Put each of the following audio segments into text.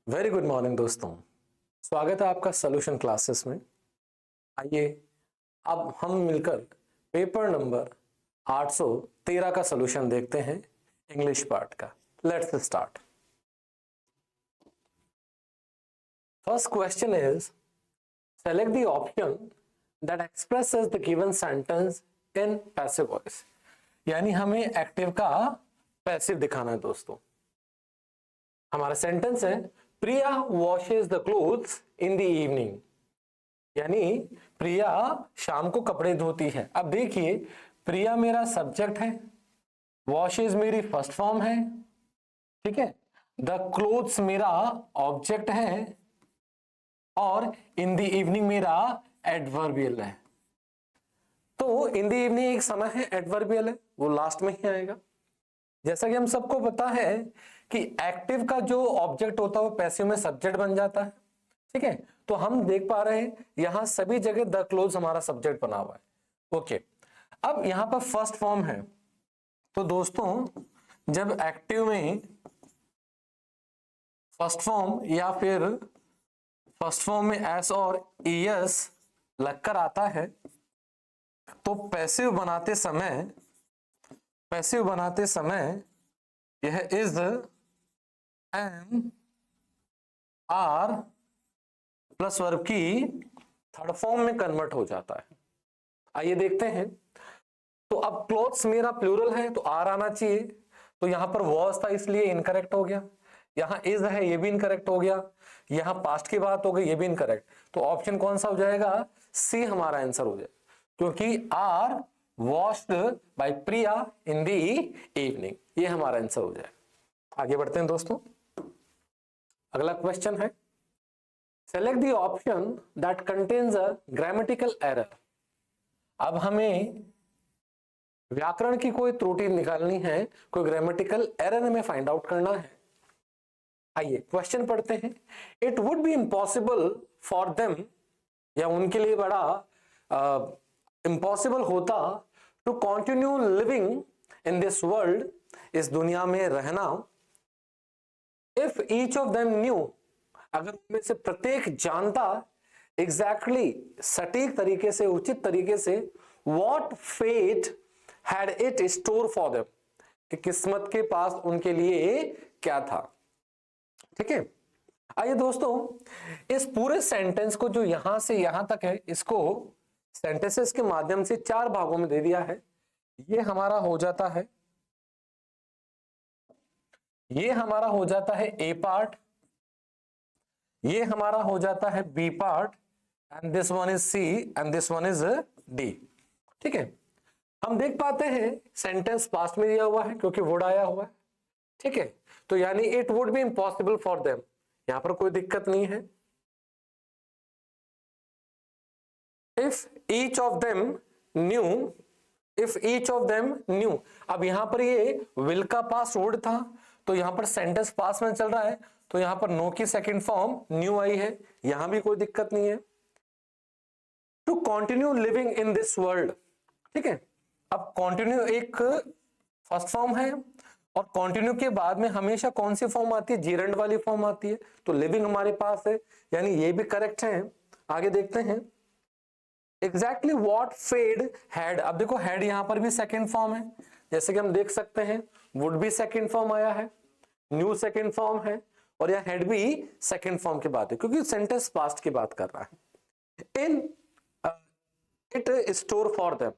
Very good morning दोस्तों। स्वागत है आपका सॉल्यूशन क्लासेस में। आइए अब हम मिलकर पेपर नंबर 813 का सॉल्यूशन देखते हैं, इंग्लिश पार्ट का। Let's start. First question is select the option that expresses the given sentence in passive voice. यानी हमें एक्टिव का पैसिव दिखाना है दोस्तों। हमारा सेंटेंस है Priya washes the clothes in the evening, यानी प्रिया शाम को कपड़े धोती है। अब देखिए, प्रिया मेरा सब्जेक्ट है, वॉशेज मेरी फर्स्ट फॉर्म है, ठीक है। द क्लोथ्स मेरा ऑब्जेक्ट है और इन द इवनिंग मेरा एडवर्बियल है। तो इन द इवनिंग एक समय है, एडवर्बियल है, वो लास्ट में ही आएगा। जैसा कि हम सबको पता है कि एक्टिव का जो ऑब्जेक्ट होता है वो पैसिव में सब्जेक्ट बन जाता है, ठीक है। तो हम देख पा रहे हैं यहां सभी जगह द क्लोज हमारा सब्जेक्ट बना हुआ है। ओके, अब यहां पर फर्स्ट फॉर्म है, तो दोस्तों जब एक्टिव में फर्स्ट फॉर्म या फिर फर्स्ट फॉर्म में एस और ईएस लगकर आता है तो पैसिव बनाते समय यह is am are plus verb की थर्ड फॉर्म में कन्वर्ट हो जाता है। आइए देखते हैं। तो अब क्लोथ्स मेरा प्लूरल है तो आर आना चाहिए, तो यहां पर वॉज था इसलिए इनकरेक्ट हो गया। यहां इज है ये भी इनकरेक्ट हो गया। यहां पास्ट की बात हो गई ये भी इनकरेक्ट। तो ऑप्शन कौन सा हो जाएगा? सी हमारा आंसर हो जाएगा, क्योंकि are washed by Priya in the evening, ये हमारा आंसर हो जाएगा। आगे बढ़ते हैं दोस्तों। अगला क्वेश्चन है select the option that contains a grammatical error. अब हमें व्याकरण की कोई त्रुटि निकालनी है, कोई ग्रामेटिकल एरर हमें फाइंड आउट करना है। आइए क्वेश्चन पढ़ते हैं। It would be impossible for them, या उनके लिए बड़ा इम्पॉसिबल होता, to continue living in this world, इस दुनिया में रहना, if each of them knew, अगर उनमें से प्रत्येक जानता एग्जैक्टली सटीक तरीके से, उचित तरीके से, what fate had it store for them, कि किस्मत के पास उनके लिए क्या था, ठीक है। आइए दोस्तों, इस पूरे सेंटेंस को जो यहां से यहां तक है, इसको सेंटेंसेस के माध्यम से चार भागों में दे दिया है। ये हमारा हो जाता है, ये हमारा हो जाता है ए पार्ट, ये हमारा हो जाता है B part, and this one is C and this one is D, ठीक है। हम देख पाते हैं सेंटेंस पास्ट में दिया हुआ है क्योंकि वुड आया हुआ है, ठीक है। तो यानी it would be impossible for them, यहां पर कोई दिक्कत नहीं है। If each of them new, if each of them new, अब यहां पर ये विल का पास्ट वुड था, तो यहां पर सेंटेंस पास्ट में चल रहा है, तो यहां पर नो की सेकंड फॉर्म न्यू आई है, यहां भी कोई दिक्कत नहीं है। To continue living in this world, ठीक है। अब कंटिन्यू एक फर्स्ट फॉर्म है, और कंटिन्यू के बाद में हमेशा कौन सी फॉर्म आती है? जीरंड वाली फॉर्म आती है, तो लिविंग हमारे पास है, यानी ये भी करेक्ट है। आगे देखते हैं एग्जैक्टली व्हाट फेड हैड। अब देखो हैड यहां पर भी सेकंड फॉर्म है, जैसे कि हम देख सकते हैं वुड भी सेकंड फॉर्म आया है, न्यू सेकंड फॉर्म है, और यह हेड भी सेकंड फॉर्म की बात है, क्योंकि सेंटेंस पास्ट की बात कर रहा है। In it store for them,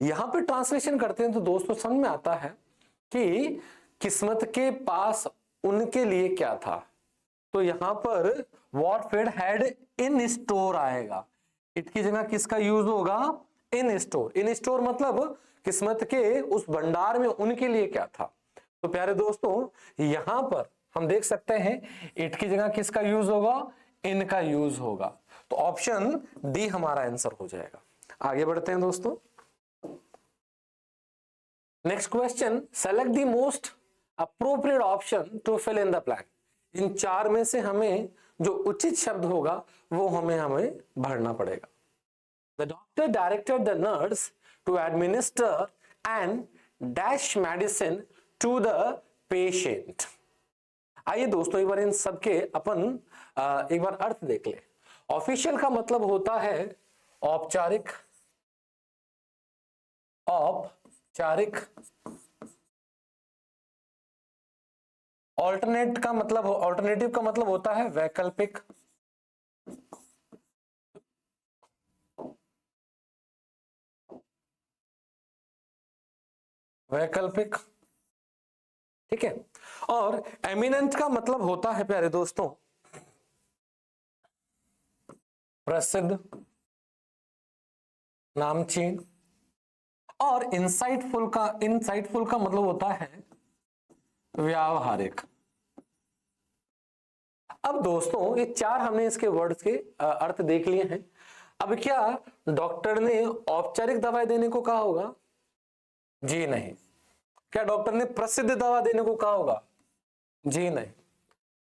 यहां पे ट्रांसलेशन करते हैं तो दोस्तों समझ में आता है कि किस्मत के पास उनके लिए क्या था। तो यहां पर what fate had in store आएगा, इट की जगह किसका यूज होगा? इन स्टोर। इन स्टोर मतलब किस्मत के उस भंडार में उनके लिए क्या था। तो प्यारे दोस्तों यहां पर हम देख सकते हैं इट की जगह किसका यूज होगा? इन का यूज होगा। तो ऑप्शन डी हमारा आंसर हो जाएगा। आगे बढ़ते हैं दोस्तों। Next question, select the most appropriate option to fill in the blank. इन चार में से हमें जो उचित शब्द होगा वो हमें भरना पड़ेगा। The doctor directed the nurse to administer and dash medicine to the patient. आइए दोस्तों एक बार इन सबके अपन एक बार अर्थ देख ले। ऑफिशियल का मतलब होता है औपचारिक, औपचारिक। ऑल्टरनेटिव का मतलब होता है वैकल्पिक, वैकल्पिक, ठीक है। और एमिनेंट का मतलब होता है प्यारे दोस्तों प्रसिद्ध, नामचीन। और इनसाइटफुल का मतलब होता है व्यावहारिक। अब दोस्तों ये चार हमने इसके वर्ड्स के अर्थ देख लिए हैं। अब क्या डॉक्टर ने औपचारिक दवाई देने को कहा होगा? जी नहीं। क्या डॉक्टर ने प्रसिद्ध दवा देने को कहा होगा? जी नहीं।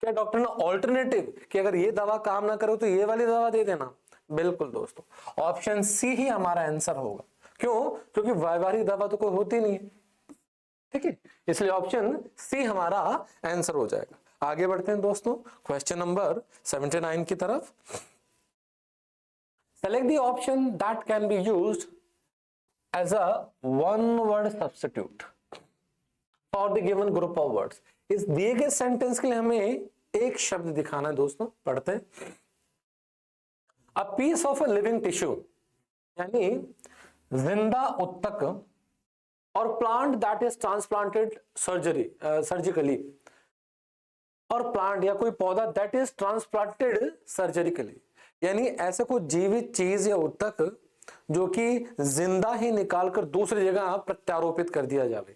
क्या डॉक्टर ने ऑल्टरनेटिव कि अगर ये दवा काम ना करे तो ये वाली दवा दे देना? बिल्कुल दोस्तों, ऑप्शन सी ही हमारा आंसर होगा। क्यों? क्योंकि व्यावहारिक दवा तो कोई होती नहीं है, ठीक है, इसलिए ऑप्शन सी हमारा आंसर हो जाएगा। आगे बढ़ते हैं दोस्तों क्वेश्चन नंबर 79 की तरफ। Select the option that can be used as a one word substitute for the given group of words. इस दिए गए सेंटेंस के लिए हमें एक शब्द दिखाना है दोस्तों, पढ़ते हैं। A piece of a living tissue यानी जिंदा उत्तक, और plant that is transplanted surgically, और प्लांट या कोई पौधा दैट इज ट्रांसप्लांटेड सर्जरिकली, यानी ऐसे कोई जीवित चीज या उत्तक जो कि जिंदा ही निकालकर दूसरी जगह प्रत्यारोपित कर दिया जावे,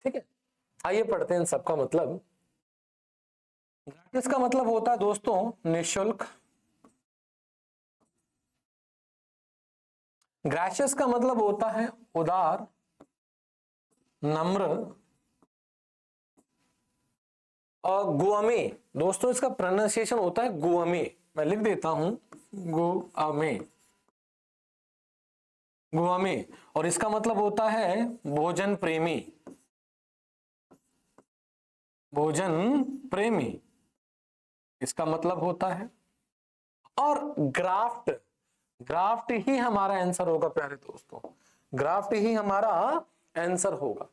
ठीक है। आइए पढ़ते हैं इन सबका मतलब। ग्रेटिस का मतलब होता है दोस्तों निःशुल्क। ग्रेशियस का मतलब होता है उदार, नम्र। और गुआमे दोस्तों इसका प्रोनाउंसिएशन होता है गुआमे, मैं लिख देता हूं गुआमे, गुआमे। और इसका मतलब होता है भोजन प्रेमी, भोजन प्रेमी इसका मतलब होता है। और ग्राफ्ट, ग्राफ्ट ही हमारा आंसर होगा प्यारे दोस्तों, ग्राफ्ट ही हमारा आंसर होगा।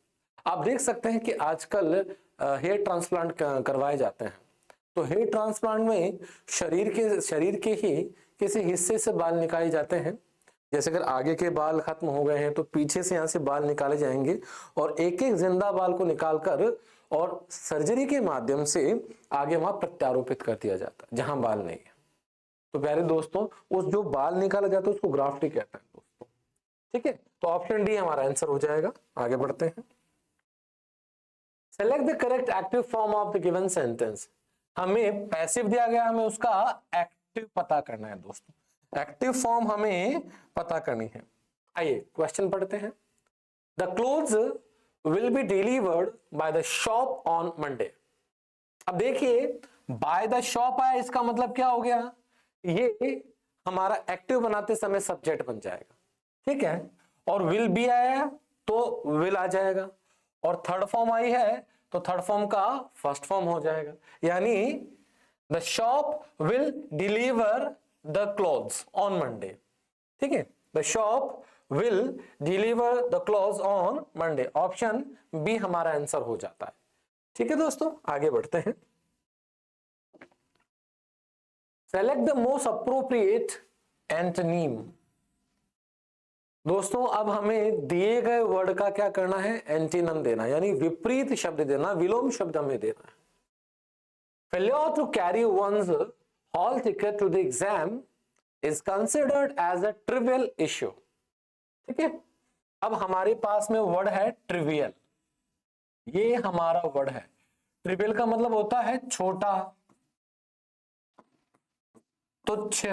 आप देख सकते हैं कि आजकल हेयर ट्रांसप्लांट करवाए जाते हैं, तो हेयर ट्रांसप्लांट में शरीर के ही किसी हिस्से से बाल निकाले जाते हैं। जैसे अगर आगे के बाल खत्म हो गए हैं तो पीछे से यहाँ से बाल निकाले जाएंगे, और एक एक जिंदा बाल को निकालकर और सर्जरी के माध्यम से आगे वहां प्रत्यारोपित कर दिया जाता है जहां बाल नहीं है। तो प्यारे दोस्तों उस जो बाल निकाला जाता है उसको ग्राफ्ट ही कहते हैं दोस्तों, ठीक है। तो ऑप्शन डी हमारा आंसर हो जाएगा। आगे बढ़ते हैं। Select the correct active form of the given sentence. हमें पैसिव दिया गया, हमें उसका एक्टिव पता करना है दोस्तों, एक्टिव फॉर्म हमें पता करनी है। आइए क्वेश्चन पढ़ते हैं। The clothes will be delivered by the shop on Monday. अब देखिए बाय द शॉप आया, इसका मतलब क्या हो गया, ये हमारा एक्टिव बनाते समय सब्जेक्ट बन जाएगा, ठीक है। और विल बी आया तो विल आ जाएगा, और थर्ड फॉर्म आई है तो थर्ड फॉर्म का फर्स्ट फॉर्म हो जाएगा, यानी the shop will deliver the clothes on Monday, ठीक है। The shop will deliver the clothes on Monday, option B हमारा आंसर हो जाता है, ठीक है दोस्तों। आगे बढ़ते हैं। Select the most appropriate antonym. दोस्तों अब हमें दिए गए वर्ड का क्या करना है, एंटीनम देना, यानी विपरीत शब्द देना, विलोम शब्द हमें देना है। Failure to carry one's hall ticket to the exam is considered as a trivial issue, ठीक है। अब हमारे पास में वर्ड है ट्रिवियल, ये हमारा वर्ड है। ट्रिवियल का मतलब होता है छोटा, तुच्छ,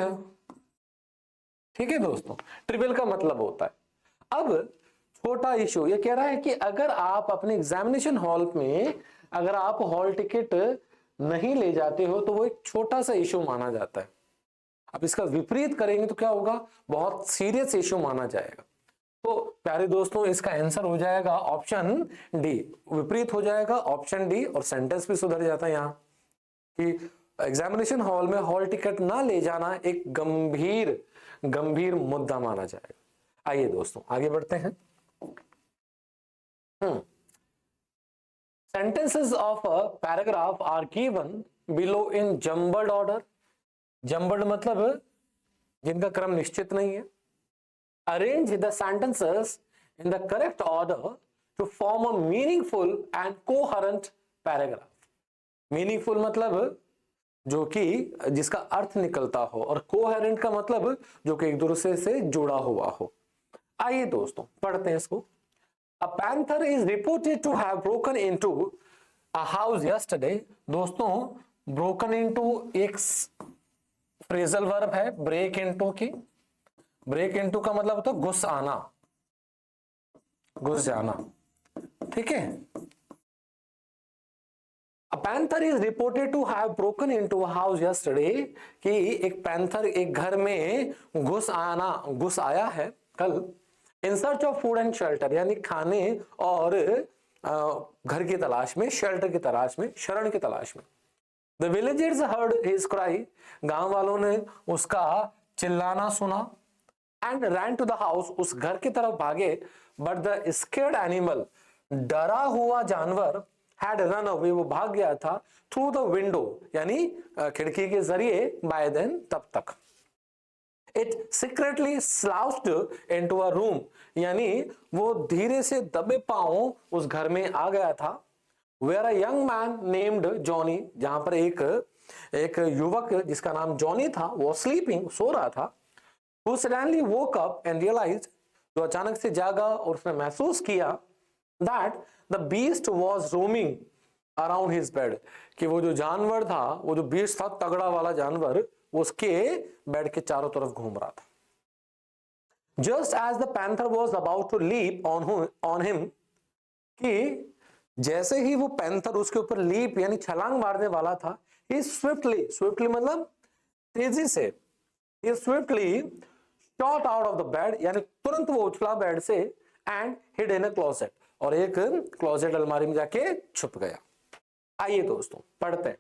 ठीक है दोस्तों, ट्रिवियल का मतलब होता है। अब छोटा इशू ये कह रहा है कि अगर आप अपने एग्जामिनेशन हॉल में अगर आप हॉल टिकट नहीं ले जाते हो तो वो एक छोटा सा इशू माना जाता है। अब इसका विपरीत करेंगे तो क्या होगा, बहुत सीरियस इशू माना जाएगा। तो प्यारे दोस्तों इसका आंसर हो जाएगा ऑप्शन डी, विपरीत हो जाएगा ऑप्शन डी, और सेंटेंस भी सुधर जाता है यहाँ कि एग्जामिनेशन हॉल में हॉल टिकट ना ले जाना एक गंभीर गंभीर मुद्दा माना जाएगा। आइए दोस्तों आगे बढ़ते हैं। Sentences of a paragraph are given below in jumbled order. Jumbled मतलब जिनका क्रम निश्चित नहीं है। Arrange the sentences in the correct order to form a meaningful and coherent paragraph. Meaningful मतलब जो कि जिसका अर्थ निकलता हो, और कोहेरेंट का मतलब जो कि एक दूसरे से जुड़ा हुआ हो। आइए दोस्तों पढ़ते हैं इसको। A panther is reported to have broken into a house yesterday. दोस्तों broken into एक फ्रेजल वर्ब है break into की। break into का मतलब होता है घुस आना, घुस जाना, ठीक है। A panther is reported to have broken into a house yesterday कि एक पैंथर एक घर में घुस आया है कल। In search of food and shelter यानी खाने और घर की तलाश में, शेल्टर की तलाश में, शरण की तलाश में। The villagers heard his cry, गांव वालों ने उसका चिल्लाना सुना। And ran to the house, उस घर की तरफ भागे। बट द स्केर्ड एनिमल, डरा हुआ जानवर, हैड रन अवे, वो भाग गया था। थ्रू द विंडो यानी खिड़की के जरिए, बाय देन तब तक। It secretly slouched into a room, यानी वो धीरे से दबे पांव उस घर में आ गया था। Where a young man named Johnny, जहां पर एक युवक जिसका नाम जॉनी था, वो sleeping, सो रहा था। Who suddenly woke up and realized, जो अचानक से जागा और उसने महसूस किया that the beast was roaming around his bed, कि वो जो जानवर था, वो जो beast था, तगड़ा वाला जानवर, उसके बेड के चारों तरफ घूम रहा था। Just as the panther was about to leap on him, कि जैसे ही वो पैंथर उसके ऊपर लीप यानी छलांग मारने वाला था, he swiftly मतलब तेजी से, he swiftly shot out of the bed, यानी तुरंत वो उछला बेड से, and hid in a closet, और एक क्लोजेट अलमारी में जाके छुप गया। आइए दोस्तों पढ़ते हैं।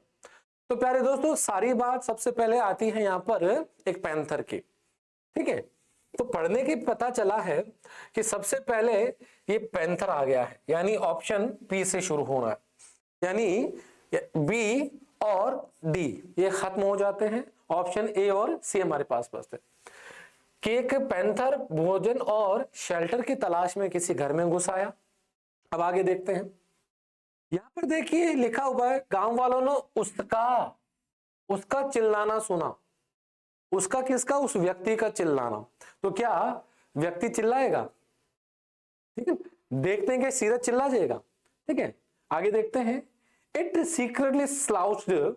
तो प्यारे दोस्तों सारी बात सबसे पहले आती है यहाँ पर एक पैंथर की, ठीक है। तो पढ़ने की पता चला है कि सबसे पहले ये पैंथर आ गया है, यानी ऑप्शन पी से शुरू होना है, यानी बी और डी ये खत्म हो जाते हैं, ऑप्शन ए और सी हमारे पास बचते हैं। कि एक पैंथर भोजन और शेल्टर की तलाश में किसी घर में घुस आया। अब आगे देखते हैं, यहां पर देखिए लिखा हुआ है गांव वालों ने उसका चिल्लाना सुना। उसका किसका? उस व्यक्ति का चिल्लाना। तो क्या व्यक्ति चिल्लाएगा? ठीक है, देखते हैं कि सीधा चिल्ला जाएगा। ठीक है, आगे देखते हैं। इट सीक्रेटली स्लाउच्ड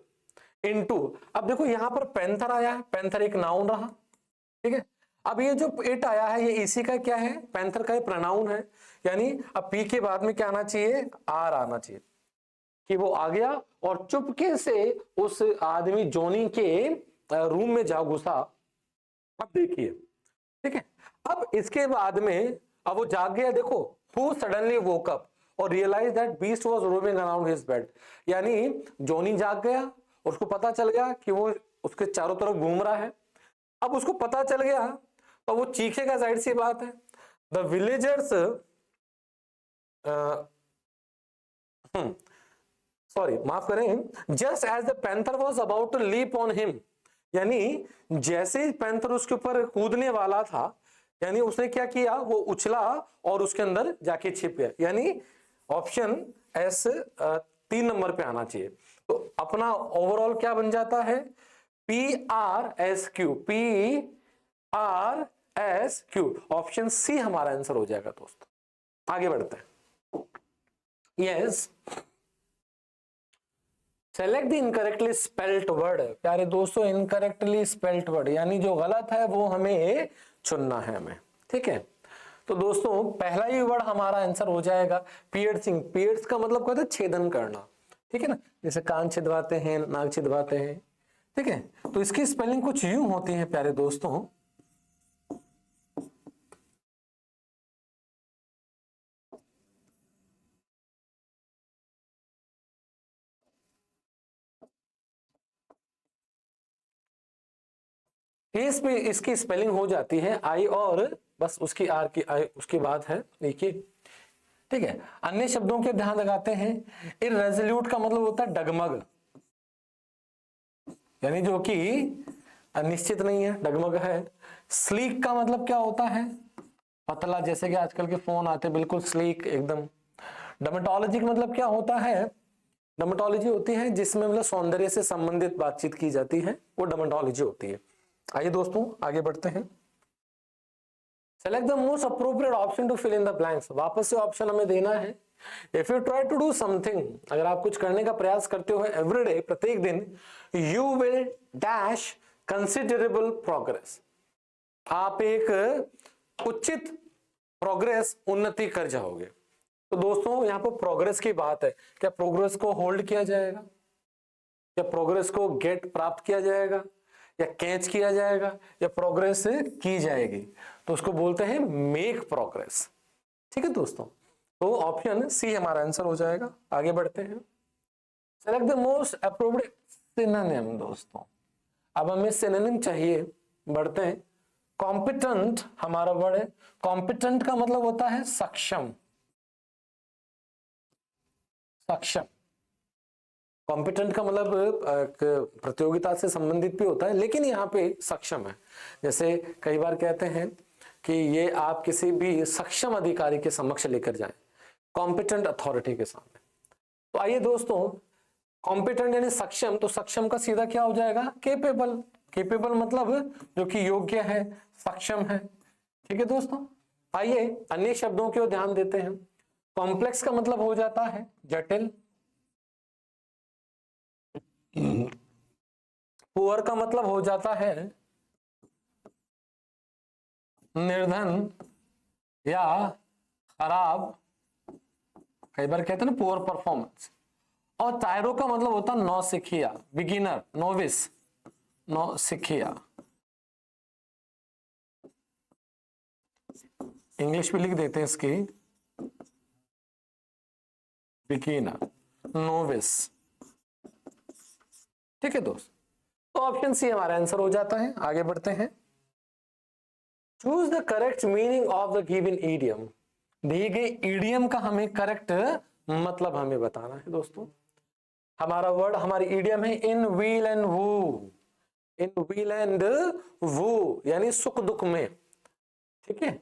इनटू, अब देखो यहां पर पैंथर आया है, पैंथर एक नाउन रहा। ठीक है, अब ये जो इट आया है ये इसी का क्या है? पैंथर का ये प्रोनाउन है, यानी अब पी के बाद में क्या आना चाहिए? आर आना चाहिए, कि वो आ गया और चुपके से उस आदमी जोनी के रूम में जा घुसा। अब देखिए, ठीक है, अब इसके बाद में अब वो जाग गया। देखो, हु सडनली वोक अप और realise that beast was roaming around his bed, यानी जोनी जाग गया और उसको पता चल गया कि वो उसके चारों तरफ घूम रहा है। अब उसको पता चल गया तो वो चीखेगा, जाहिर सी बात है। द विलेजर्स सॉरी माफ करें, just as the panther was about to leap on him, यानी जैसे ही पैंथर उसके ऊपर कूदने वाला था, यानी उसने क्या किया? वो उछला और उसके अंदर जाके छिप गया। यानी ऑप्शन एस 3 नंबर पे आना चाहिए। तो अपना ओवरऑल क्या बन जाता है? PRSQ, PRSQ, ऑप्शन सी हमारा आंसर हो जाएगा दोस्तों। आगे बढ़ते हैं। Yes, select the incorrectly spelt word. प्यारे दोस्तों, इनकरेक्टली स्पेल्ट वर्ड यानी जो गलत है वो हमें चुनना है हमें। ठीक है, तो दोस्तों पहला ही वर्ड हमारा आंसर हो जाएगा पियर्सिंग। पियर्स का मतलब कहते हैं छेदन करना, ठीक है ना, जैसे कान छिदवाते हैं, नाक छिदवाते हैं। ठीक है, तो इसकी स्पेलिंग कुछ यूं होती है प्यारे दोस्तों, पे इसकी स्पेलिंग हो जाती है आई और बस उसकी आर की आई उसकी बात है देखिए, ठीक है। अन्य शब्दों के ध्यान लगाते हैं। इररेजोल्यूट का मतलब होता है डगमग, यानी जो कि अनिश्चित नहीं है, डगमग है। स्लीक का मतलब क्या होता है? पतला, जैसे कि आजकल के फोन आते हैं बिल्कुल स्लीक एकदम। डर्मेटोलॉजी का मतलब क्या होता है? डर्मेटोलॉजी होती है जिसमें मतलब सौंदर्य से संबंधित बातचीत की जाती है, वो डर्मेटोलॉजी होती है। आइए दोस्तों आगे बढ़ते हैं। Select the most appropriate option to fill in the blanks. वापस से ऑप्शन हमें देना है। If you try to do something, अगर आप कुछ करने का प्रयास करते हो एवरीडे, प्रत्येक दिन, you will dash considerable progress. आप एक उचित प्रोग्रेस, उन्नति कर जाओगे। तो दोस्तों यहां पर प्रोग्रेस की बात है। क्या प्रोग्रेस को होल्ड किया जाएगा? क्या प्रोग्रेस को गेट प्राप्त किया जाएगा, या कैच किया जाएगा, या प्रोग्रेस की जाएगी? तो उसको बोलते हैं मेक प्रोग्रेस। ठीक है दोस्तों, तो ऑप्शन सी हमारा आंसर हो जाएगा। आगे बढ़ते हैं। Select the most appropriate synonym. दोस्तों अब हमें सिनोनिम चाहिए, बढ़ते हैं। कॉम्पिटेंट हमारा वर्ड है। कॉम्पिटेंट का मतलब होता है सक्षम, सक्षम। कॉम्पिटेंट का मतलब प्रतियोगिता से संबंधित भी होता है, लेकिन यहाँ पे सक्षम है। जैसे कई बार कहते हैं कि ये आप किसी भी सक्षम अधिकारी के समक्ष लेकर जाएं, कॉम्पिटेंट अथॉरिटी के सामने। तो आइए दोस्तों, कॉम्पिटेंट यानी सक्षम, तो सक्षम का सीधा क्या हो जाएगा? केपेबल। केपेबल मतलब जो कि योग्य है, सक्षम है। ठीक है दोस्तों, आइए अन्य शब्दों की ओर ध्यान देते हैं। कॉम्प्लेक्स का मतलब हो जाता है जटिल। पुअर का मतलब हो जाता है निर्धन या खराब, कई बार कहते हैं ना पुअर परफॉर्मेंस। और टायरो का मतलब होता है नौसिखिया, बिगिनर, नोविस, नौसिखिया। इंग्लिश भी लिख देते हैं इसकी, बिगिनर, नोविस। ठीक है दोस्त, तो ऑप्शन सी हमारा आंसर हो जाता है। आगे बढ़ते हैं। Choose the correct meaning of the given idiom. दिए गए ईडियम का हमें करेक्ट मतलब हमें बताना है दोस्तों। हमारा वर्ड, हमारी ईडियम है in weal and woe. In weal and woe यानी सुख दुख में। ठीक है।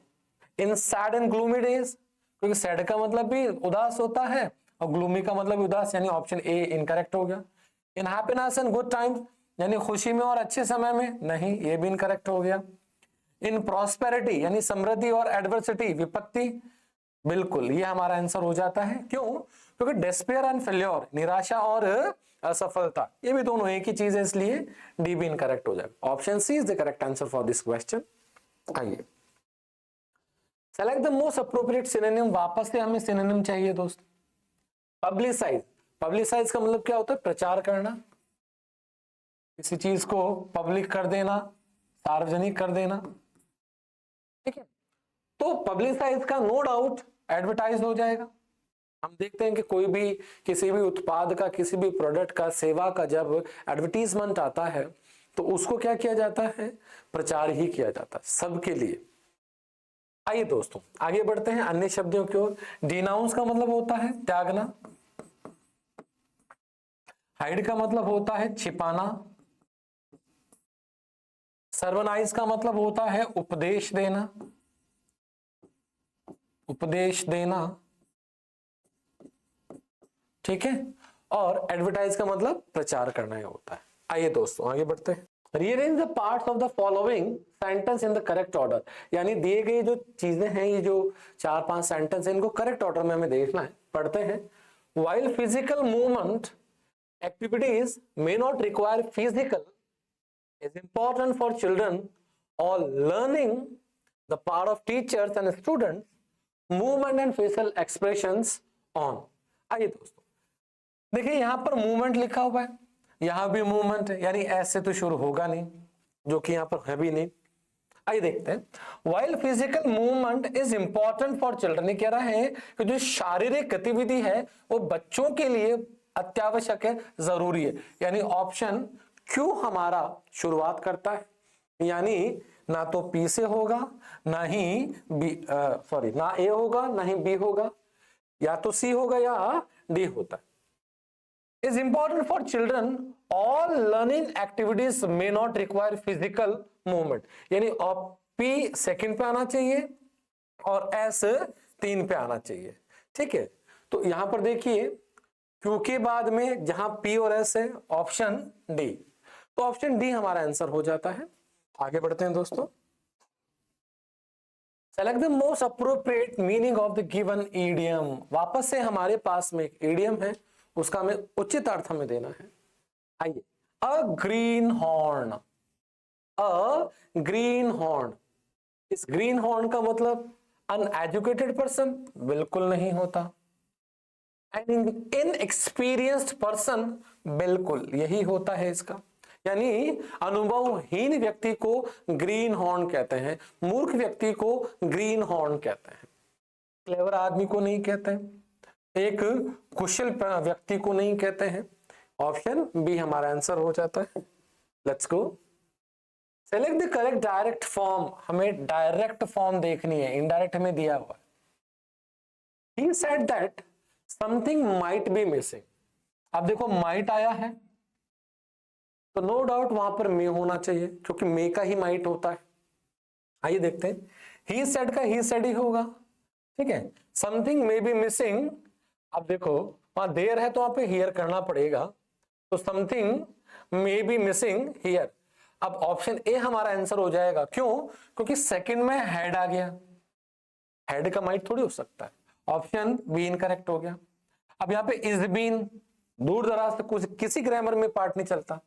In sad and gloomy days, क्योंकि सैड का मतलब भी उदास होता है और ग्लूमी का मतलब उदास, यानी ऑप्शन ए इनकरेक्ट हो गया। इन हैप्पीनेस एंड गुड टाइम्स, यानी खुशी में और अच्छे समय में, नहीं ये भी इनकरेक्ट हो गया। इन प्रॉस्पेरिटी यानी समृद्धि और एडवर्सिटी, विपत्ति, बिल्कुल ये हमारा आंसर हो जाता है। क्यों? क्योंकि डिस्पेयर एंड फेल्योर, निराशा और असफलता, ये भी दोनों एक ही चीज है, इसलिए डी भी इनकरेक्ट हो जाएगा। Option C is the correct answer for this question. आइए, select the most appropriate synonym. वापस से हमें सिनोनिम चाहिए दोस्त। पब्लिसाइज, पब्लिसाइज का मतलब क्या होता है? प्रचार करना, किसी चीज को पब्लिक कर देना, सार्वजनिक कर देना। ठीक है, तो पब्लिसाइज का नो डाउट एडवर्टाइज हो जाएगा। हम देखते हैं कि कोई भी किसी भी उत्पाद का, किसी भी प्रोडक्ट का, सेवा का जब एडवर्टीजमेंट आता है तो उसको क्या किया जाता है? प्रचार ही किया जाता है सबके लिए। आइए दोस्तों आगे बढ़ते हैं अन्य शब्दों की ओर। डिनाउंस का मतलब होता है त्यागना। हाइड का मतलब होता है छिपाना। सर्वनाइज का मतलब होता है उपदेश देना, उपदेश देना। ठीक है, और एडवर्टाइज का मतलब प्रचार करना ही होता है। आइए दोस्तों आगे बढ़ते हैं। Rearrange the parts of the following sentence in the correct order, यानी दिए गए जो चीजें हैं, ये जो 4-5 सेंटेंस है, इनको करेक्ट ऑर्डर में हमें देखना है। पढ़ते हैं। While physical movement activities may not require physical is important for children or learning the part of teachers and students movement and facial expressions on। आइए दोस्तों देखिए, यहां पर मूवमेंट लिखा हुआ है, यहां भी मूवमेंट है, यानी ऐसे तो शुरू होगा नहीं, जो कि यहां पर है भी नहीं। आइए देखते हैं। while physical movement is important for children, ये कह रहा है कि जो शारीरिक गतिविधि है वो बच्चों के लिए अत्यावश्यक है, जरूरी है, यानी ऑप्शन क्यू हमारा शुरुआत करता है। यानी ना तो पी से होगा, ना ही बी, सॉरी, ना ए होगा ना ही बी होगा, या तो सी होगा या डी होता है। Is important for children, all learning activities may not require physical movement, यानी पी सेकंड पे आना चाहिए और एस 3 पे आना चाहिए। ठीक है, तो यहां पर देखिए क्यू के बाद में जहां पी और एस है ऑप्शन डी, तो ऑप्शन डी हमारा आंसर हो जाता है। आगे बढ़ते हैं दोस्तों। Select the most appropriate meaning of the given idiom, वापस से हमारे पास में एक ईडियम है, उसका हमें उचित अर्थ हमें देना है। आइए, अ ग्रीन हॉर्न, अ ग्रीन हॉर्न, इस ग्रीन हॉर्न का मतलब अनएजुकेटेड पर्सन बिल्कुल नहीं होता, एन इनएक्सपीरियंस्ड पर्सन बिल्कुल यही होता है इसका, यानी अनुभवहीन व्यक्ति को ग्रीन हॉर्न कहते हैं, मूर्ख व्यक्ति को ग्रीन हॉर्न कहते हैं, क्लेवर आदमी को नहीं कहते हैं, एक कुशल व्यक्ति को नहीं कहते हैं। ऑप्शन बी हमारा आंसर हो जाता है। Let's go, select the correct direct form, हमें डायरेक्ट फॉर्म देखनी है, इनडायरेक्ट हमें दिया हुआ है। He said that something might be missing, अब देखो माइट आया है तो नो डाउट वहां पर मे होना चाहिए, क्योंकि मे का ही माइट होता है। आइए देखते हैं, ही सेड का ही सेड ही होगा। ठीक है, समथिंग मे बी मिसिंग, अब देखो वहां देर है तो वहां पे हियर करना पड़ेगा, तो something may be missing here. अब ऑप्शन ए हमारा आंसर हो जाएगा, क्यों? क्योंकि सेकंड में हेड आ गया, हेड का माइट थोड़ी हो सकता है। ऑप्शन बी इनकरेक्ट हो गया। अब यहाँ पे इज बीन, दूर दराज से कुछ किसी ग्रामर में पार्ट नहीं चलता,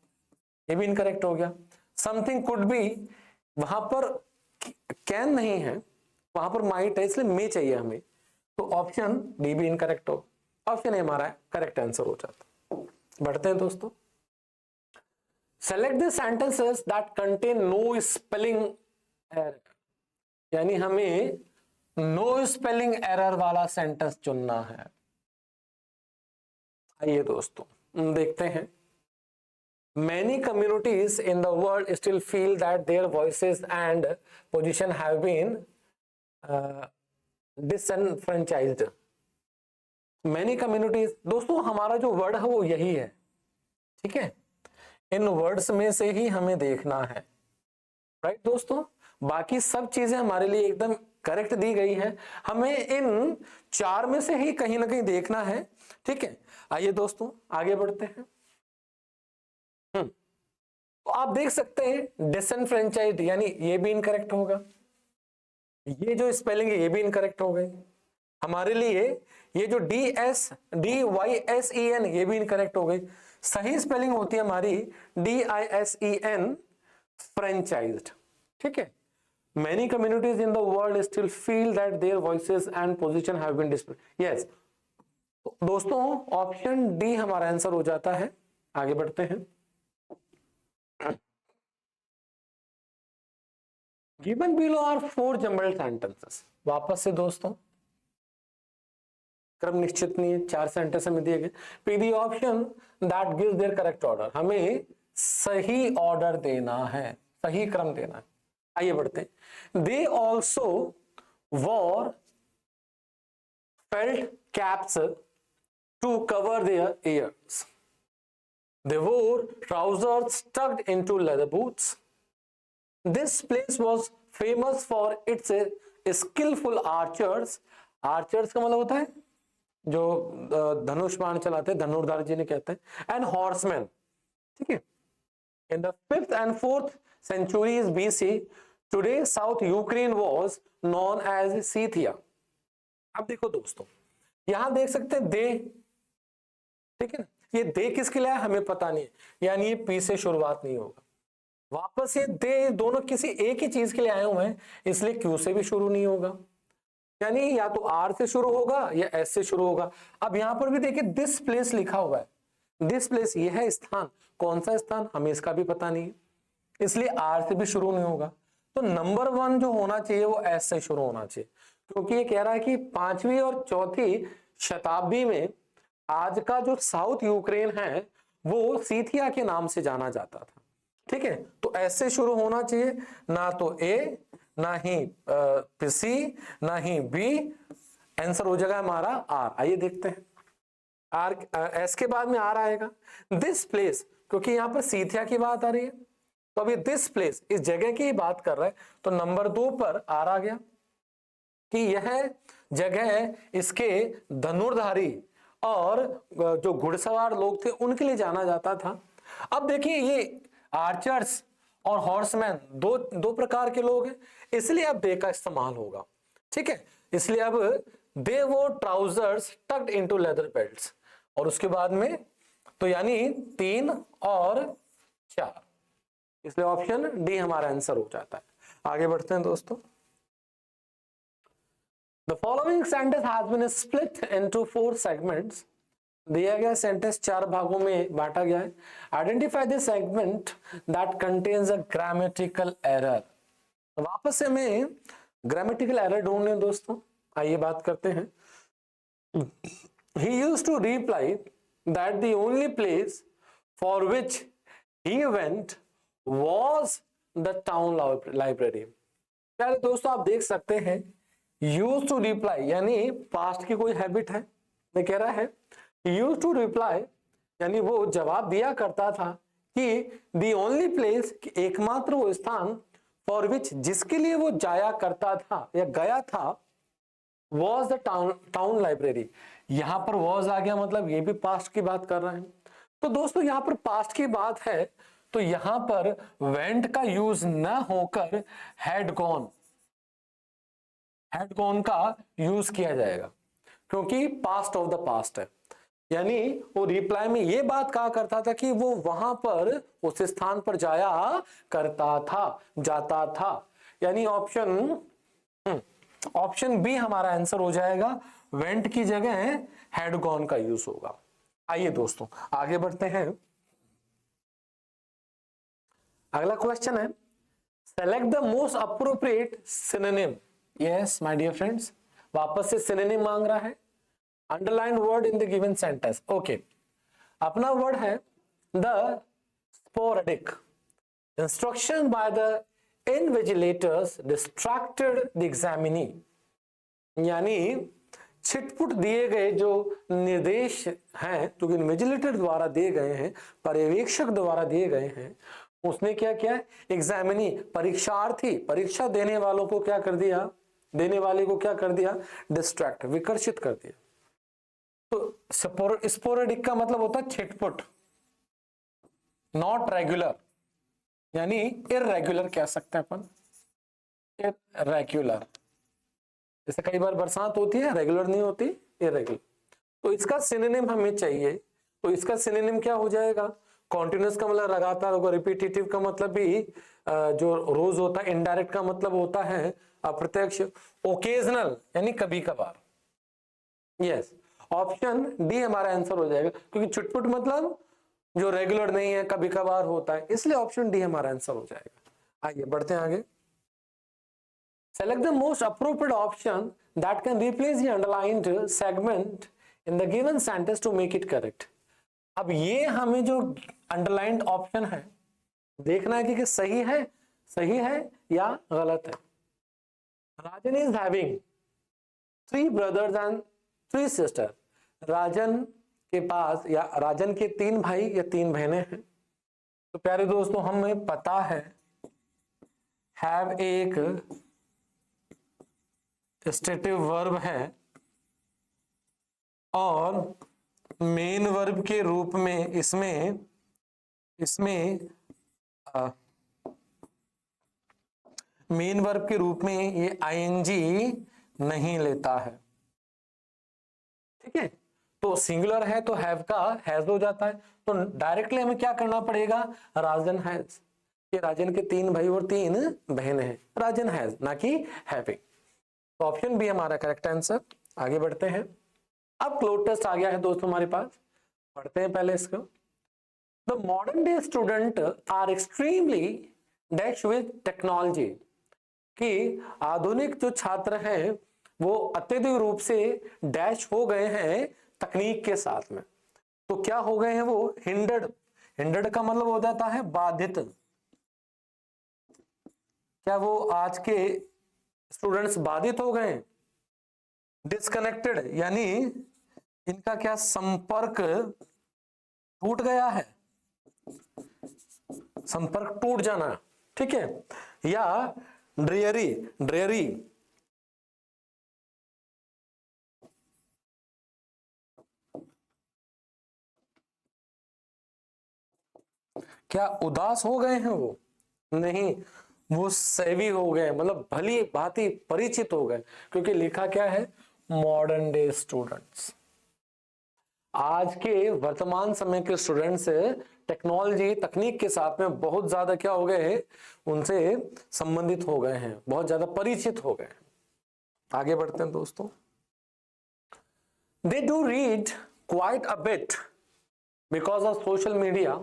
ये भी इनकरेक्ट हो गया। समथिंग कुड बी, वहां पर कैन नहीं है, वहां पर माइट है, इसलिए मे चाहिए हमें, तो ऑप्शन डी भी इनकरेक्ट हो, ऑप्शन ए हमारा करेक्ट आंसर हो जाता। बढ़ते हैं दोस्तों, select the sentences that contain no spelling error, यानी हमें नो स्पेलिंग एरर वाला सेंटेंस चुनना है। आइए दोस्तों देखते हैं, many communities in the world still feel that their voices and position have been disenfranchised. Many communities, दोस्तों हमारा जो वर्ड है वो यही है, ठीक है, इन वर्ड्स में से ही हमें देखना है, राइट दोस्तों, बाकी सब चीजें हमारे लिए एकदम करेक्ट दी गई है, हमें इन 4 में से ही कहीं ना कहीं देखना है। ठीक है, आइए दोस्तों आगे बढ़ते हैं। तो आप देख सकते हैं डिसएनफ्रेंचाइज्ड, यानी ये भी इनकरेक्ट होगा, ये जो स्पेलिंग है ये भी इनकरेक्ट हो गई हमारे लिए, ये जो DYSEN ये भी इनकरेक्ट हो गई। सही स्पेलिंग होती है हमारी DISEN, फ्रेंचाइज्ड। ठीक है, many communities in the world still feel that their voices and position have been displayed. Yes, दोस्तों ऑप्शन डी हमारा आंसर हो जाता है। आगे बढ़ते हैं, given below are 4 jumbled sentences, वापस से दोस्तों क्रम निश्चित नहीं है, 4 सेंटेंस हमें दिए गए, pick the option that gives their correct order, हमें सही ऑर्डर देना है, सही क्रम देना है। आइए बढ़ते हैं, they also wore felt caps to cover their ears, they wore trousers tucked into leather boots. This place was famous for its skillful archers. Archers का मतलब होता है जो धनुष बाण चलाते हैं, धनुर्धार जी ने कहते हैं, and horsemen. ठीक है, in the 5th and 4th centuries BC, today South Ukraine was known as Scythia. अब देखो दोस्तों, यहां देख सकते हैं दे, ठीक है, ये दे किसके लिए हमें पता नहीं है, यानी ये पी से शुरुआत नहीं होगा, वापस ये दे दोनों किसी एक ही चीज के लिए आए हुए हैं, इसलिए क्यू से भी शुरू नहीं होगा, यानी या तो आर से शुरू होगा या एस से शुरू होगा। अब यहां पर भी देखिए दिस प्लेस लिखा हुआ है, दिस प्लेस ये है स्थान, कौन सा स्थान हमें इसका भी पता नहीं है, इसलिए आर से भी शुरू नहीं होगा। तो नंबर 1 जो होना चाहिए वो एस से शुरू होना चाहिए, क्योंकि ये कह रहा है कि 5वीं और 4वीं शताब्दी में आज का जो साउथ यूक्रेन है वो सीथिया के नाम से जाना जाता था। ठीक है, तो ऐसे शुरू होना चाहिए, ना तो ए, ना ही सी, ना ही बी, आंसर हो जाएगा हमारा आर। आइए देखते हैं, आर एस के बाद में आर आएगा। दिस प्लेस, क्योंकि यहां पर सीथिया की बात आ रही है, तो अभी दिस प्लेस इस जगह की बात कर रहा है, तो नंबर 2 पर आर आ गया कि यह जगह इसके धनुर्धारी और जो घुड़सवार लोग थे उनके लिए जाना जाता था। अब देखिए ये आर्चर्स और हॉर्समैन दो प्रकार के लोग हैं, इसलिए अब दे का इस्तेमाल होगा। ठीक है, इसलिए अब they wore trousers tucked into leather belts, और उसके बाद में तो यानी 3 और 4, इसलिए ऑप्शन डी हमारा आंसर हो जाता है। आगे बढ़ते हैं दोस्तों। The following sentence has been split into 4 segments. दिया गया सेंटेंस 4 भागों में बांटा गया है। Identify the segment that contains a grammatical error. वापस से हमें ग्रामेटिकल एरर ढूंढने दोस्तों, आइए बात करते हैं। He used to reply that the only place for which he went was the town library. प्यारे दोस्तों आप देख सकते हैं यूज टू रिप्लाई यानी पास्ट की कोई हैबिट है, मैं कह रहा है यूज टू रिप्लाई यानी वो जवाब दिया करता था कि दी ओनली प्लेस, एकमात्र वो स्थान, फॉर विच जिसके लिए वो जाया करता था या गया था, वॉज द टाउन लाइब्रेरी। यहां पर वॉज आ गया, मतलब ये भी पास्ट की बात कर रहे हैं। तो दोस्तों यहां पर पास्ट की बात है, तो यहां पर वेंट का यूज न होकर हैड गॉन का यूज किया जाएगा, क्योंकि पास्ट ऑफ द पास्ट है। यानी वो रिप्लाई में ये बात कहा करता था कि वो वहां पर उस स्थान पर जाया करता था, जाता था। यानी ऑप्शन बी हमारा आंसर हो जाएगा, वेंट की जगह हैड गॉन का यूज होगा। आइए दोस्तों आगे बढ़ते हैं। अगला क्वेश्चन है, select the most appropriate synonym. Yes my dear friends, वापस से सिनोनिम मांग रहा है। Underline word in the given sentence. Okay, अपना वर्ड है the sporadic. Instruction by the invigilators distracted the examinee. यानी छिटपुट दिए गए जो निर्देश हैं, जो कि इन्विजिलेटर द्वारा दिए गए हैं, पर्यवेक्षक द्वारा दिए गए हैं, उसने क्या किया, एग्जामिनी परीक्षार्थी, परीक्षा देने वालों को क्या कर दिया, देने वाले को क्या कर दिया, डिस्ट्रैक्ट, विकर्षित कर दिया। तो स्पोरेडिक का मतलब होता है छिटपुट, नॉट रेगुलर, यानी इररेगुलर कह सकते हैं अपन, इररेगुलर। जैसे कई बार बरसात होती है, रेगुलर नहीं होती, इररेगुलर। तो इसका सिनोनिम हमें चाहिए, तो इसका सिनोनिम क्या हो जाएगा, कॉन्टिन्यूस का मतलब लगातार होगा, रिपीटेटिव का मतलब भी जो रोज होता है, इनडायरेक्ट का मतलब होता है अप्रत्यक्ष, ओकेजनल यानी कभी कभार। यस, ऑप्शन डी हमारा आंसर हो जाएगा, क्योंकि छुटपुट मतलब जो रेगुलर नहीं है, कभी कभार होता है, इसलिए ऑप्शन डी हमारा आंसर हो जाएगा। आइए बढ़ते हैं आगे। Select the most appropriate option that can replace the underlined segment in the given sentence to make it correct. अब ये हमें जो अंडरलाइंड ऑप्शन है देखना है कि सही है या गलत है। Rajan is having 3 brothers and 3 sisters. Rajan के पास या राजन के 3 भाई या 3 बहनें हैं। तो प्यारे दोस्तों हमें पता है हैव एक स्टेटिव वर्ब है और मेन वर्ब के रूप में इसमें मेन वर्ब के रूप में ये आईएनजी नहीं लेता है। ठीक है, तो सिंगुलर है तो हैव का हैज हो जाता है, तो डायरेक्टली हमें क्या करना पड़ेगा, राजन हैज। ये राजन के 3 भाई और 3 बहनें हैं, राजन हैज, ना कि हैविंग। तो ऑप्शन बी हमारा करेक्ट आंसर। आगे बढ़ते हैं। अब क्लोज टेस्ट आ गया है दोस्तों हमारे पास, पढ़ते हैं पहले इसको। The modern day student are extremely dash with technology, कि आधुनिक जो छात्र हैं वो अत्यधिक रूप से डैश हो गए हैं तकनीक के साथ में। तो क्या हो गए हैं वो, हिंडर्ड का मतलब हो जाता है बाधित क्या वो आज के स्टूडेंट्स बाधित हो गए, डिस्कनेक्टेड, यानी इनका क्या संपर्क टूट गया है, संपर्क टूट जाना, ठीक है, या ड्रेयरी, ड्रेयरी क्या उदास हो गए हैं वो, नहीं, वो सेवी हो गए, मतलब भली भांति परिचित हो गए, क्योंकि लिखा क्या है, मॉडर्न डे स्टूडेंट्स। आज के वर्तमान समय के स्टूडेंट्स टेक्नोलॉजी तकनीक के साथ में बहुत ज्यादा क्या हो गए, उनसे संबंधित हो गए हैं, बहुत ज्यादा परिचित हो गए। आगे बढ़ते हैं दोस्तों। They do read quite a bit because of social media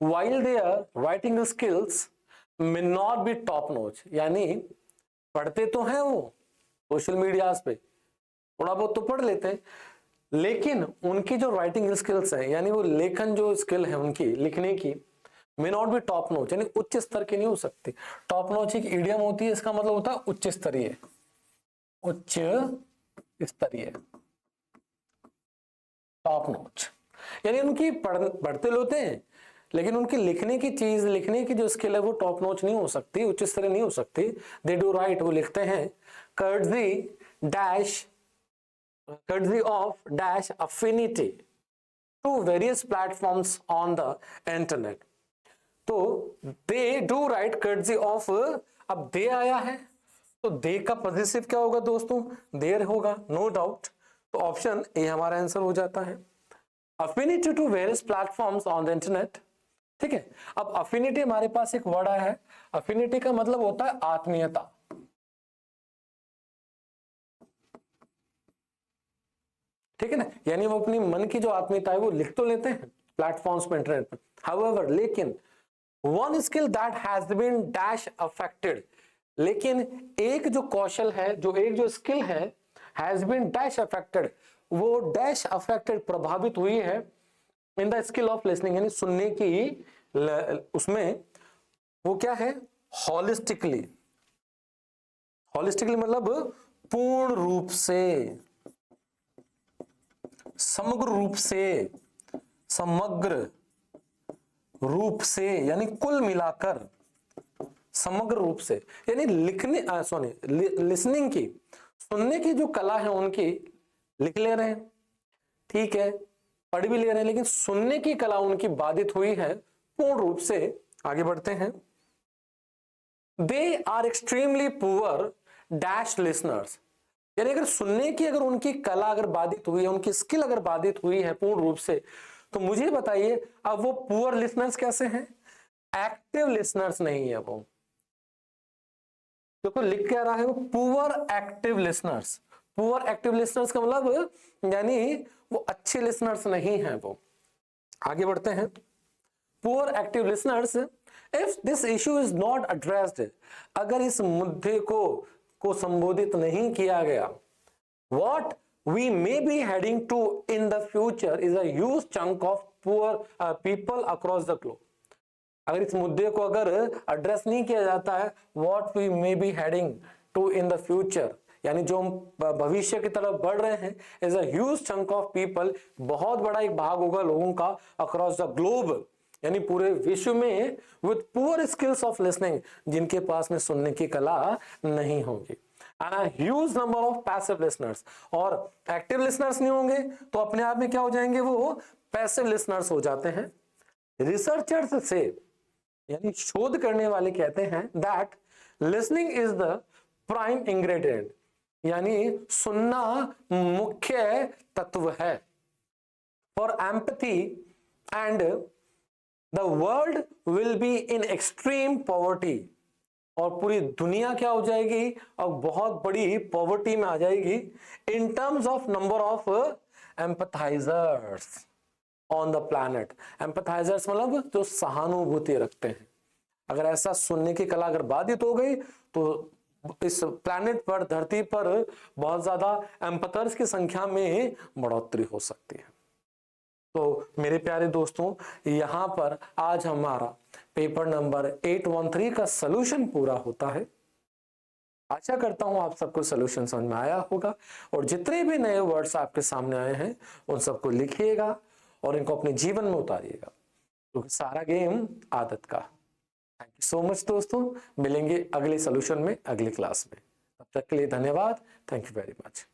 while their writing skills may not be top notch, यानी पढ़ते तो हैं वो सोशल मीडिया पे, थोड़ा बहुत तो पढ़ लेते हैं, लेकिन उनकी जो राइटिंग स्किल्स है, यानी वो लेखन जो स्किल है उनकी लिखने की, may not be top notch, यानी उच्च स्तर की नहीं हो सकती। टॉप नॉच एक इडियम होती है, इसका मतलब होता है उच्च स्तरीय, उच्च स्तरीय, टॉप नॉच, यानी उनकी पढ़ते लोते हैं, लेकिन उनकी लिखने की चीज, लिखने की जो स्किल है वो टॉप नॉच नहीं हो सकती, उच्च स्तरीय नहीं हो सकती। दे डू राइट, वो लिखते हैं courtesy dash, courtesy of dash affinity to various platforms on the internet. तो they do write courtesy of, अब दे आया है तो दे का पॉजिटिव क्या होगा दोस्तों, देर होगा, नो डाउट। तो ऑप्शन ए हमारा आंसर हो जाता है, affinity to various platforms on the internet, ठीक है। अब अफिनिटी हमारे पास एक वर्ड आया है, अफिनिटी का मतलब होता है आत्मीयता, ठीक है ना, यानी वो अपनी मन की जो आत्मीयता है वो लिख तो लेते हैं प्लेटफॉर्म्स पे, इंटरनेट पर, हाउएवर, लेकिन one skill that has been dash affected, लेकिन एक जो कौशल है, जो एक जो स्किल है, हैज बीन डैश अफेक्टेड, वो डैश अफेक्टेड प्रभावित हुई है in the skill of listening, यानी सुनने की उसमें, वो क्या है, हॉलिस्टिकली, हॉलिस्टिकली मतलब पूर्ण रूप से, समग्र रूप से, समग्र रूप से, यानी कुल मिलाकर समग्र रूप से, यानी लिखने लिसनिंग की, सुनने की जो कला है उनकी लिख ले रहे हैं, ठीक है, पढ़ भी ले रहे हैं, लेकिन सुनने की कला उनकी बाधित हुई है पूर्ण रूप से। आगे बढ़ते हैं। They are extremely poor dash listeners, यानी अगर सुनने की, अगर उनकी कला अगर बाधित हुई है, उनकी स्किल अगर बाधित हुई है पूर्ण रूप से, तो मुझे बताइए अब वो पुअर लिसनर्स कैसे हैं, एक्टिव लिसनर्स नहीं है वो, देखो लिख क्या रहा है वो, poor active listeners, poor active listeners का मतलब यानी वो अच्छे लिसनर्स नहीं है वो। आगे बढ़ते हैं। Poor active listeners, if this issue is not addressed, अगर इस मुद्दे को संबोधित नहीं किया गया, what we may be heading to in the future is a huge chunk of poor people across the globe. अगर इस मुद्दे को अगर एड्रेस नहीं किया जाता है, what we may be heading to in the future, यानी जो हम भविष्य की तरफ बढ़ रहे हैं, is a huge chunk of people, बहुत बड़ा एक भाग होगा लोगों का, अक्रॉस द ग्लोब, यानी पूरे विश्व में, with poor skills of listening, जिनके पास में सुनने की कला नहीं होगी, and a huge number of passive listeners, और एक्टिव लिसनर्स नहीं होंगे तो अपने आप में क्या हो जाएंगे, वो पैसिव लिसनर्स हो जाते हैं। रिसर्चर्स से, यानी शोध करने वाले कहते हैं that listening is the prime ingredient, यानी सुनना मुख्य तत्व है for empathy, and the world will be in extreme poverty, और पूरी दुनिया क्या हो जाएगी, और बहुत बड़ी पॉवर्टी में आ जाएगी, in terms of number of empathisers on the planet. Empathisers मतलब जो सहानुभूति रखते हैं। अगर ऐसा सुनने की कला अगर बाधित हो गई तो इस प्लैनेट पर, धरती पर बहुत ज्यादा एम्पैथर्स की संख्या में बढ़ोतरी हो सकती है। तो मेरे प्यारे दोस्तों, यहां पर आज हमारा पेपर नंबर 813 का सॉल्यूशन पूरा होता है। आशा करता हूं आप सबको सॉल्यूशन समझ में आया होगा, और जितने भी नए वर्ड्स आपके सामने आए हैं उन सबको लिखिएगा और इनको अपने जीवन में उतारिएगा, क्योंकि सारा गेम आदत का। थैंक यू सो मच दोस्तों, मिलेंगे अगले सॉल्यूशन में अगली क्लास में। तब तक के लिए धन्यवाद। Thank you very much.